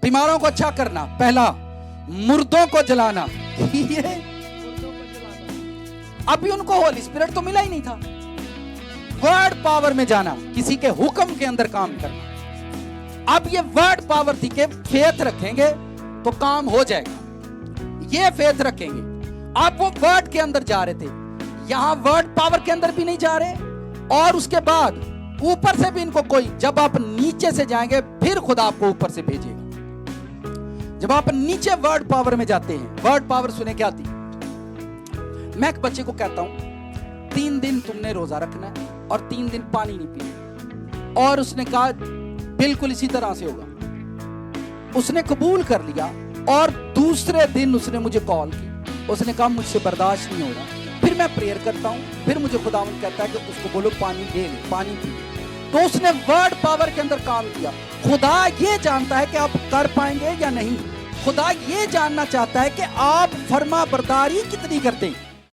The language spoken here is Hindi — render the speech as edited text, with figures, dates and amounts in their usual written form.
बीमारों को अच्छा करना, पहला मुर्दों को जलाना, ये अभी उनको होली स्पिरिट तो मिला ही नहीं था। वर्ड पावर में जाना, किसी के हुक्म के अंदर काम करना। अब ये वर्ड पावर थी कि फेथ रखेंगे तो काम हो जाएगा, ये फेथ रखेंगे। आप वो वर्ड के अंदर जा रहे थे, यहां वर्ड पावर के अंदर भी नहीं जा रहे, और उसके बाद ऊपर से भी इनको कोई, जब आप नीचे से जाएंगे फिर खुदा आपको ऊपर से भेजेगा। जब आप नीचे वर्ड पावर में जाते हैं, वर्ड पावर सुने क्या थी। मैं एक बच्चे को कहता हूं 3 दिन तुमने रोजा रखना है और 3 दिन पानी नहीं पीना, और उसने कहा बिल्कुल इसी तरह से होगा। उसने कबूल कर लिया, और दूसरे दिन उसने मुझे कॉल की, उसने कहा मुझसे बर्दाश्त नहीं हो रहा। फिर मैं प्रेयर करता हूं, फिर मुझे खुदावंद कहता है कि उसको बोलो पानी ले ले, पानी पी ले। तो उसने वर्ड पावर के अंदर काम किया। खुदा ये जानता है कि आप कर पाएंगे या नहीं। खुदा ये जानना चाहता है कि आप फर्मा बरदारी कितनी करते हैं।